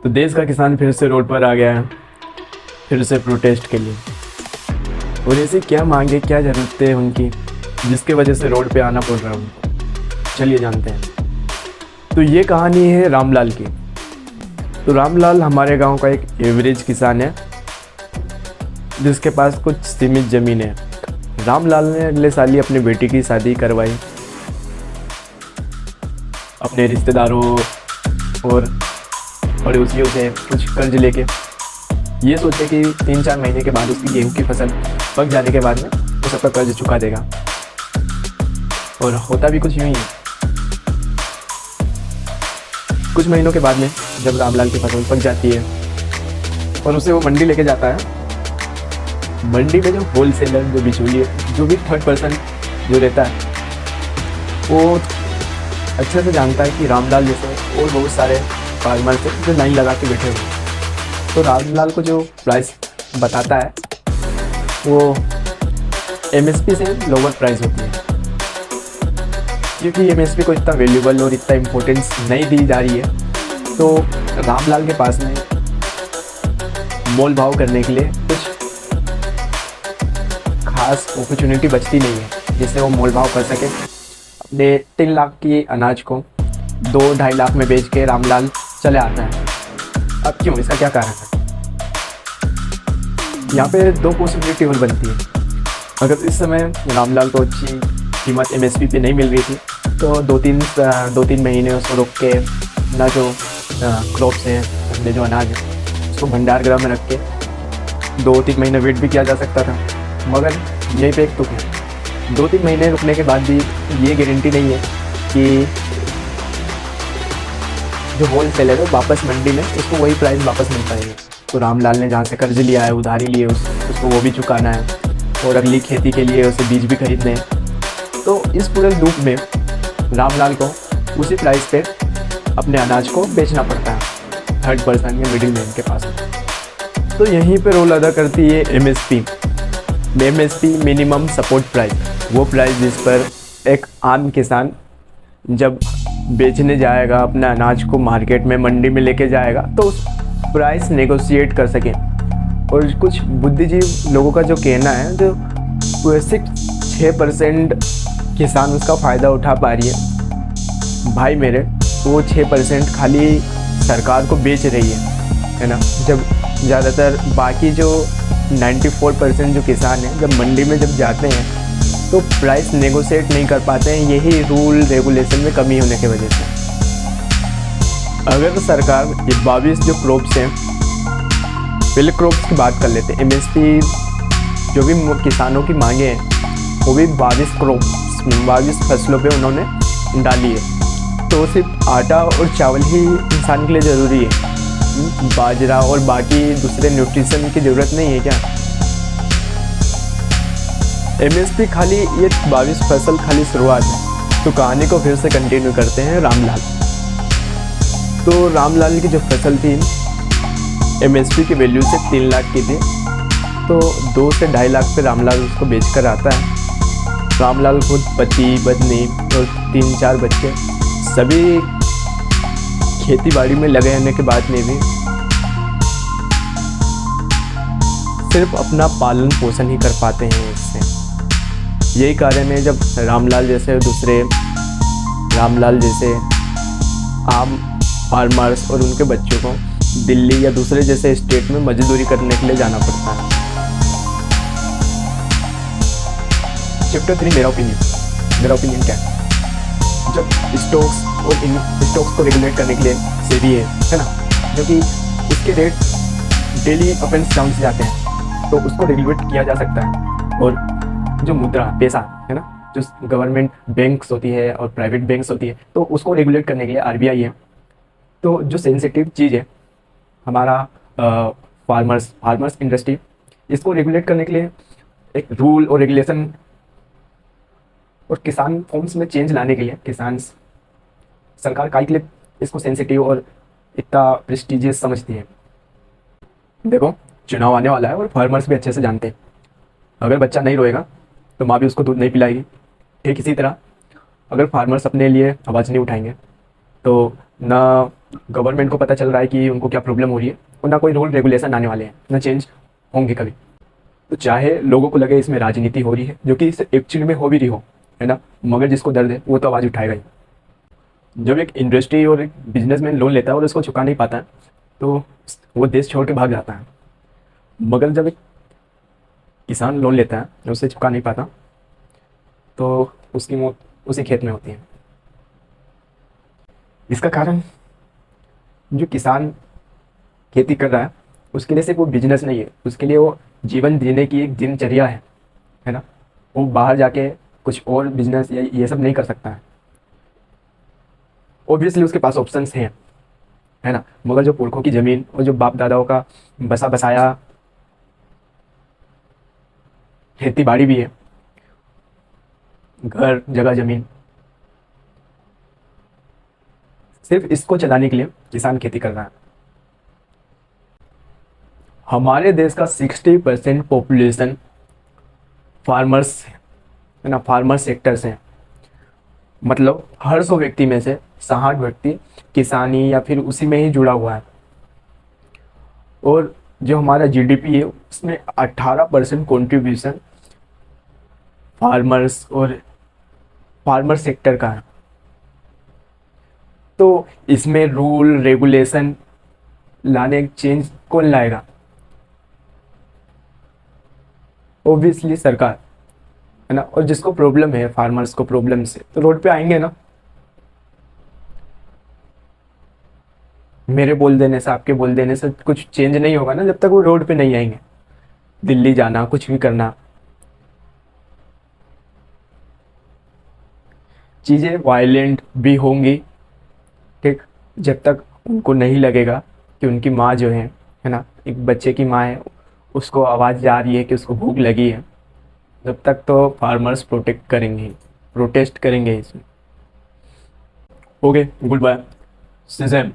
तो देश का किसान फिर से रोड पर आ गया है, फिर से प्रोटेस्ट के लिए। और ऐसे क्या मांगे, क्या ज़रूरतें हैं उनकी, जिसके वजह से रोड पे आना पड़ रहा है उनको। चलिए जानते हैं। तो ये कहानी है रामलाल की। तो रामलाल हमारे गांव का एक एवरेज किसान है, जिसके पास कुछ सीमित ज़मीन है। रामलाल ने अगले साल ही अपनी बेटी की शादी करवाई। अपने रिश्तेदारों और पड़ोसियों से कुछ कर्ज लेके ये सोचे कि 3-4 महीने के बाद उसकी गेहूं की फसल पक जाने के बाद में वो सबका कर्ज चुका देगा। और होता भी कुछ यूँ ही है। कुछ महीनों के बाद में जब रामलाल की फसल पक जाती है और उसे वो मंडी लेके जाता है, मंडी में जो होलसेलर, जो बिचौलिए, जो भी थर्ड पर्सन जो रहता है, वो अच्छे से जानता है कि रामलाल जैसे और बहुत सारे फार्मर से जो लाइन लगा के बैठे हुए। तो रामलाल को जो प्राइस बताता है वो एमएसपी से लोअर प्राइस होती है, क्योंकि एमएसपी को इतना वैल्यूबल और इतना इम्पोर्टेंस नहीं दी जा रही है। तो रामलाल के पास में मोल भाव करने के लिए कुछ खास अपॉर्चुनिटी बचती नहीं है, जिससे वो मोल भाव कर सके। अपने 3 लाख की अनाज को 2-2.5 लाख में बेच के रामलाल चले आता है। अब क्यों, इसका क्या कारण है? यहाँ पे 2 पॉसिबिलिटी और बनती है। अगर इस समय रामलाल को अच्छी कीमत एमएसपी पे नहीं मिल रही थी, तो 2-3 महीने उसको रोक के अपना जो क्रॉप्स हैं, अपने जो अनाज है, उसको भंडार गृह में रख के 2-3 महीने वेट भी किया जा सकता था। मगर यहीं पे एक तुक है, 2-3 महीने रुकने के बाद भी ये गारंटी नहीं है कि जो होल सेलर है वापस मंडी में उसको वही प्राइस वापस मिल पाएगी। तो रामलाल ने जहाँ से कर्ज लिया है, उधारी लिए, उसको वो भी चुकाना है और अगली खेती के लिए उसे बीज भी खरीदने हैं। तो इस पूरे लूप में रामलाल को उसी प्राइस पे अपने अनाज को बेचना पड़ता है थर्ड पर्सन या मिडिल मैन के पास। तो यहीं पे रोल अदा करती है MSP. MSP minimum support price, वो प्राइस जिस पर एक आम किसान जब बेचने जाएगा अपना अनाज को मार्केट में, मंडी में लेके जाएगा, तो उस प्राइस नेगोशिएट कर सकें। और कुछ बुद्धिजीवी लोगों का जो कहना है, जो सिर्फ 6% किसान उसका फ़ायदा उठा पा रही है। भाई मेरे, वो 6% खाली सरकार को बेच रही है ना। जब ज़्यादातर बाकी जो 94% जो किसान हैं, जब मंडी में जब जाते हैं तो प्राइस नेगोशिएट नहीं कर पाते हैं, यही रूल रेगुलेशन में कमी होने की वजह से। अगर सरकार ये 22 जो क्रॉप्स हैं, पहले क्रॉप्स की बात कर लेते हैं। एमएसपी जो भी किसानों की मांगे हैं, वो भी 22 फसलों पे उन्होंने डाली है। तो सिर्फ आटा और चावल ही इंसान के लिए ज़रूरी है, बाजरा और बाकी दूसरे न्यूट्रिशन की ज़रूरत नहीं है क्या? एमएसपी खाली ये 22 फसल खाली शुरुआत है। तो कहानी को फिर से कंटिन्यू करते हैं रामलाल। तो रामलाल की जो फसल थी एमएसपी की वैल्यू से 3 लाख की थी, तो 2 से 2.5 लाख पे रामलाल उसको बेच कर आता है। रामलाल खुद पति, पत्नी और 3-4 बच्चे सभी खेती बाड़ी में लगे रहने के बाद में भी सिर्फ अपना पालन पोषण ही कर पाते हैं इससे। यही कारण है जब रामलाल जैसे आम फार्मर्स और उनके बच्चों को दिल्ली या दूसरे जैसे स्टेट में मजदूरी करने के लिए जाना पड़ता है। चैप्टर 3 मेरा ओपिनियन क्या है? जब स्टॉक्स और इन स्टॉक्स को रेगुलेट करने के लिए सेबी है ना, क्योंकि उसके rate daily up and down से जाते हैं, तो उसको रेगुलेट किया जा सकता है। और जो मुद्रा पैसा है ना, जो गवर्नमेंट बैंक्स होती है और प्राइवेट बैंक्स होती है, तो उसको रेगुलेट करने के लिए आरबीआई है। तो जो सेंसिटिव चीज़ है हमारा फार्मर्स इंडस्ट्री, इसको रेगुलेट करने के लिए एक रूल और रेगुलेशन और किसान फॉर्म्स में चेंज लाने के लिए सरकार काय के लिए इसको सेंसिटिव और इतना प्रेस्टिजियस समझती है। देखो, चुनाव आने वाला है और फार्मर्स भी अच्छे से जानते हैं, अगर बच्चा नहीं रोएगा तो माँ भी उसको दूध नहीं पिलाएगी। ठीक इसी तरह अगर फार्मर्स अपने लिए आवाज़ नहीं उठाएंगे तो ना गवर्नमेंट को पता चल रहा है कि उनको क्या प्रॉब्लम हो रही है, और ना कोई रूल रेगुलेशन आने वाले हैं, ना चेंज होंगे कभी। तो चाहे लोगों को लगे इसमें राजनीति हो रही है, जो कि इस एक्चुअली में हो भी रही हो, है ना, मगर जिसको दर्द है वो तो आवाज़ उठाएगा ही। जब एक इंडस्ट्री और एक बिजनेसमैन लोन लेता है और उसको चुका नहीं पाता है, तो वो देश छोड़ के भाग जाता है। मगर जब एक किसान लोन लेता है और उसे चुका नहीं पाता, तो उसकी मौत उसी खेत में होती है। इसका कारण, जो किसान खेती कर रहा है, उसके लिए सिर्फ वो बिजनेस नहीं है, उसके लिए वो जीवन जीने की एक दिनचर्या है ना। वो बाहर जाके कुछ और बिजनेस या ये सब नहीं कर सकता है। ऑब्वियसली उसके पास ऑप्शंस हैं, है ना, मगर जो पुरखों की ज़मीन और जो बाप दादाओं का बसा बसाया खेती बाड़ी भी है, घर जगह ज़मीन, सिर्फ इसको चलाने के लिए किसान खेती कर रहा है। हमारे देश का 60% पॉपुलेशन फार्मर्स है ना, फार्मर सेक्टर से है। मतलब हर 100 व्यक्ति में से 60 व्यक्ति किसानी या फिर उसी में ही जुड़ा हुआ है। और जो हमारा जीडीपी है उसमें 18% कॉन्ट्रीब्यूशन फार्मर्स और फार्मर सेक्टर का है। तो इसमें रूल रेगुलेशन लाने चेंज कौन लाएगा? ऑब्वियसली सरकार, है ना। और जिसको प्रॉब्लम है, फार्मर्स को प्रॉब्लम से, तो रोड पे आएंगे ना। मेरे बोल देने से, आपके बोल देने से कुछ चेंज नहीं होगा ना, जब तक वो रोड पे नहीं आएंगे। दिल्ली जाना, कुछ भी करना, चीज़ें वायलेंट भी होंगी, ठीक, जब तक उनको नहीं लगेगा कि उनकी माँ जो है ना, एक बच्चे की माँ है, उसको आवाज़ जा रही है कि उसको भूख लगी है, जब तक तो फार्मर्स प्रोटेक्ट करेंगे, प्रोटेस्ट करेंगे इसमें। Okay, goodbye, same.